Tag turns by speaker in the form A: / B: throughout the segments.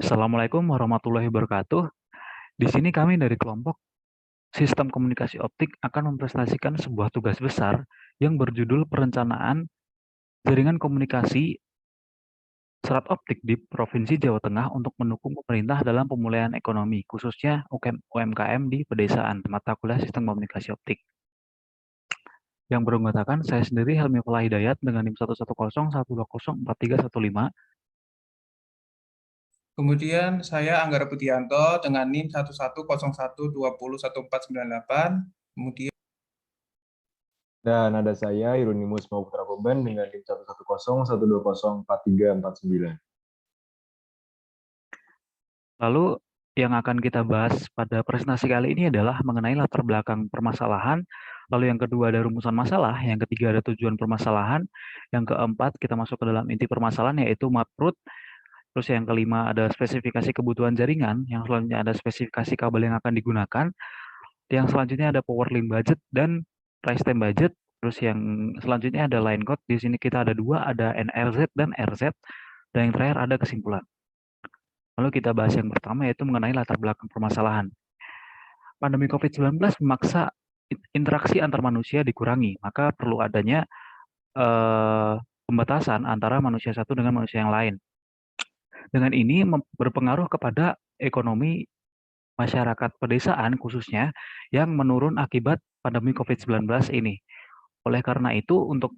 A: Assalamualaikum warahmatullahi wabarakatuh. Di sini kami dari kelompok Sistem Komunikasi Optik akan mempresentasikan sebuah tugas besar yang berjudul Perencanaan Jaringan Komunikasi Serat Optik di Provinsi Jawa Tengah untuk mendukung pemerintah dalam pemulihan ekonomi, khususnya UMKM di pedesaan, mata kuliah Sistem Komunikasi Optik. Yang beranggotakan saya sendiri Helmi Falah Hidayat dengan NIM 11012043115.
B: Kemudian saya Anggara Budianto dengan NIM 1101201498. Kemudian
C: Dan ada saya, Hieronymus Mahuputra Koban dengan NIM 11012043499.
A: Lalu yang akan kita bahas pada presentasi kali ini adalah mengenai latar belakang permasalahan, lalu yang kedua ada rumusan masalah, yang ketiga ada tujuan permasalahan, yang keempat kita masuk ke dalam inti permasalahan yaitu MAPRUT, terus yang kelima ada spesifikasi kebutuhan jaringan, yang selanjutnya ada spesifikasi kabel yang akan digunakan, yang selanjutnya ada power link budget dan price time budget, terus yang selanjutnya ada line code, di sini kita ada dua, ada NRZ dan RZ, dan yang terakhir ada kesimpulan. Lalu kita bahas yang pertama yaitu mengenai latar belakang permasalahan. Pandemi COVID-19 memaksa interaksi antar manusia dikurangi, maka perlu adanya pembatasan antara manusia satu dengan manusia yang lain. Dengan ini berpengaruh kepada ekonomi masyarakat pedesaan khususnya yang menurun akibat pandemi COVID-19 ini. Oleh karena itu, untuk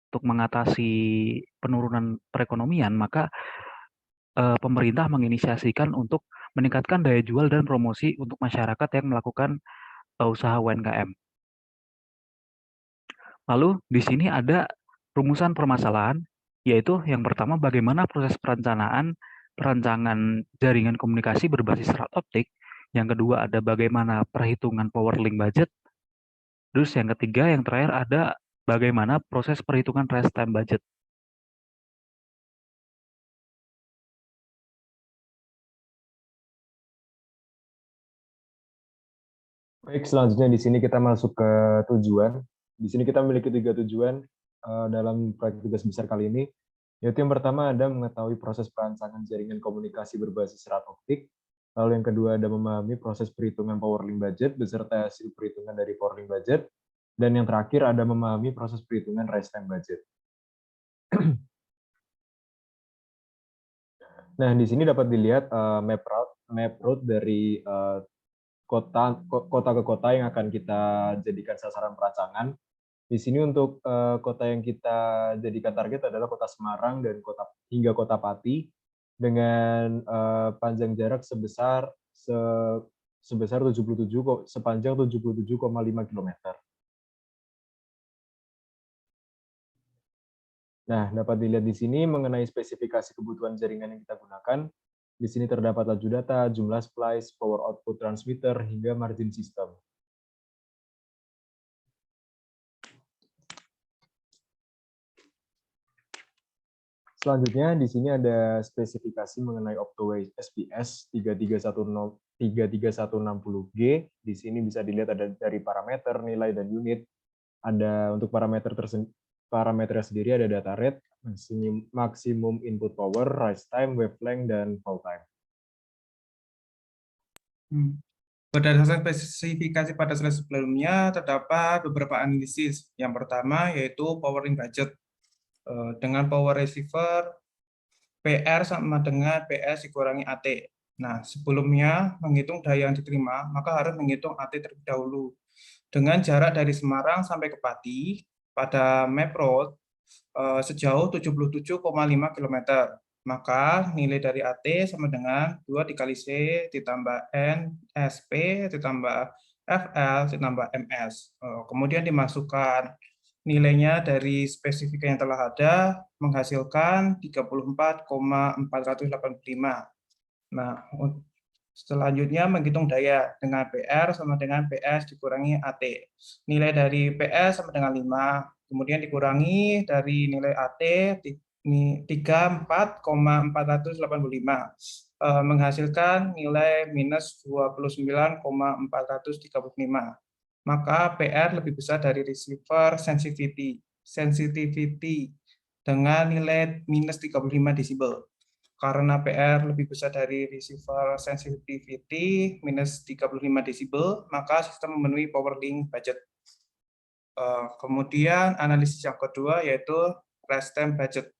A: mengatasi penurunan perekonomian, maka pemerintah menginisiasikan untuk meningkatkan daya jual dan promosi untuk masyarakat yang melakukan usaha UMKM. Lalu di sini ada rumusan permasalahan, yaitu yang pertama bagaimana proses perancangan jaringan komunikasi berbasis serat optik, yang kedua ada bagaimana perhitungan power link budget, terus yang ketiga yang terakhir ada bagaimana proses perhitungan rest time budget.
C: Baik, selanjutnya di sini kita masuk ke tujuan. Di sini kita memiliki 3 tujuan dalam proyek tugas besar kali ini, yaitu yang pertama ada mengetahui proses perancangan jaringan komunikasi berbasis serat optik, lalu yang kedua ada memahami proses perhitungan power link budget beserta hasil perhitungan dari power link budget, dan yang terakhir ada memahami proses perhitungan rest time budget. Nah, di sini dapat dilihat map route dari kota ke kota yang akan kita jadikan sasaran perancangan. Di sini untuk kota yang kita jadikan target adalah Kota Semarang dan hingga Kota Pati dengan panjang jarak sepanjang 77,5 km. Nah, dapat dilihat di sini mengenai spesifikasi kebutuhan jaringan yang kita gunakan. Di sini terdapat laju data, jumlah splice, power output transmitter, hingga margin system. Selanjutnya, di sini ada spesifikasi mengenai Optowave SPS 33160G. Di sini bisa dilihat ada dari parameter, nilai, dan unit. Ada untuk parameternya sendiri ada data rate, maksimum input power, rise time, wavelength, dan fall time.
B: Berdasarkan spesifikasi pada slide sebelumnya, terdapat beberapa analisis. Yang pertama yaitu power link budget. Dengan power receiver, PR sama dengan PS dikurangi AT. Nah, sebelumnya menghitung daya yang diterima, maka harus menghitung AT terlebih dahulu. Dengan jarak dari Semarang sampai ke Pati, pada map road, sejauh 77,5 km. Maka nilai dari AT sama dengan 2 dikali C ditambah N, SP, ditambah FL, ditambah MS. Kemudian dimasukkan nilainya dari spesifik yang telah ada, menghasilkan 34,485. Nah, selanjutnya menghitung daya dengan PR sama dengan PS dikurangi AT. Nilai dari PS sama dengan 5, kemudian dikurangi dari nilai AT 34,485, menghasilkan nilai minus 29,435. Maka PR lebih besar dari receiver sensitivity dengan nilai minus 35 desibel. karena PR lebih besar dari receiver sensitivity minus 35 desibel, maka sistem memenuhi power link budget. Kemudian analisis yang kedua yaitu rest time budget.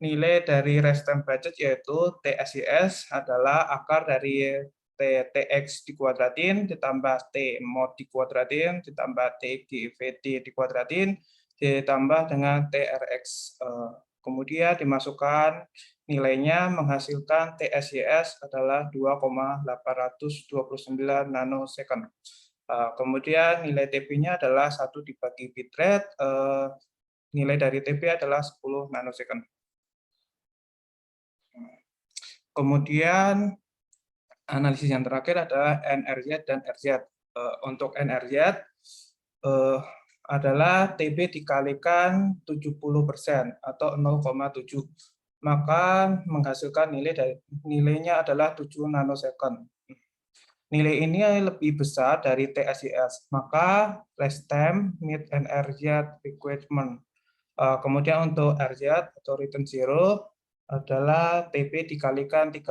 B: Nilai dari rest time budget yaitu TSIS adalah akar dari TX dikuadratin ditambah T mod dikuadratin ditambah TGVD dikuadratin ditambah dengan TRX. Kemudian dimasukkan nilainya menghasilkan TSIS adalah 2,829 nanosecond. Kemudian nilai TP-nya adalah 1 dibagi bitrate, nilai dari TP adalah 10 nanosecond. Kemudian analisis yang terakhir adalah NRZ dan RZ. Untuk NRZ adalah TB dikalikan 70% atau 0,7. Maka menghasilkan nilainya adalah 7 nanosecond. Nilai ini lebih besar dari TSIS, maka rest time meet NRZ requirement. Kemudian untuk RZ atau return zero adalah TP dikalikan 30%.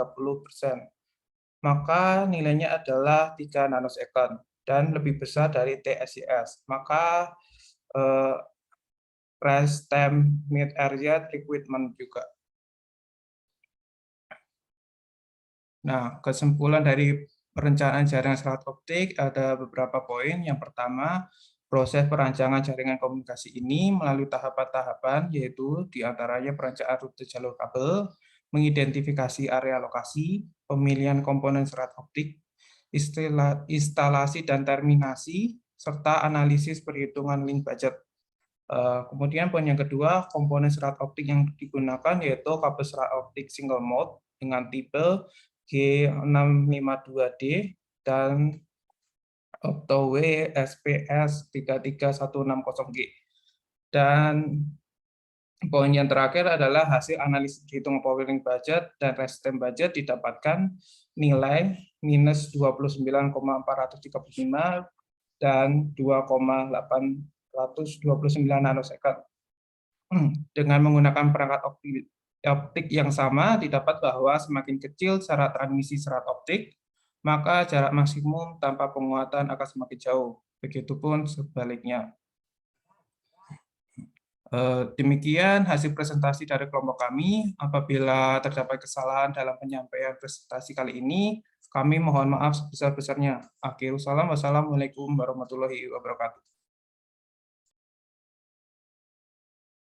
B: Maka nilainya adalah 3 nanosecond dan lebih besar dari TSIS. Maka rest time meet RZ requirement juga. Nah, kesimpulan dari perencanaan jaringan serat optik ada beberapa poin. Yang pertama, proses perancangan jaringan komunikasi ini melalui tahapan-tahapan, yaitu diantaranya perencanaan rute jalur kabel, mengidentifikasi area lokasi, pemilihan komponen serat optik, instalasi dan terminasi, serta analisis perhitungan link budget. Kemudian poin yang kedua, komponen serat optik yang digunakan yaitu kabel serat optik single mode dengan tipe G652D dan Optowave SPS 33160G. Dan poin yang terakhir adalah hasil analisis hitung power link budget dan rest time budget didapatkan nilai minus 29,435 dan 2,829 nanosecond. Dengan menggunakan perangkat optik yang sama, didapat bahwa semakin kecil serat transmisi serat optik, maka jarak maksimum tanpa penguatan akan semakin jauh. Begitupun sebaliknya. Demikian hasil presentasi dari kelompok kami. Apabila terdapat kesalahan dalam penyampaian presentasi kali ini, kami mohon maaf sebesar-besarnya. Akhirul salam, wassalamualaikum warahmatullahi wabarakatuh.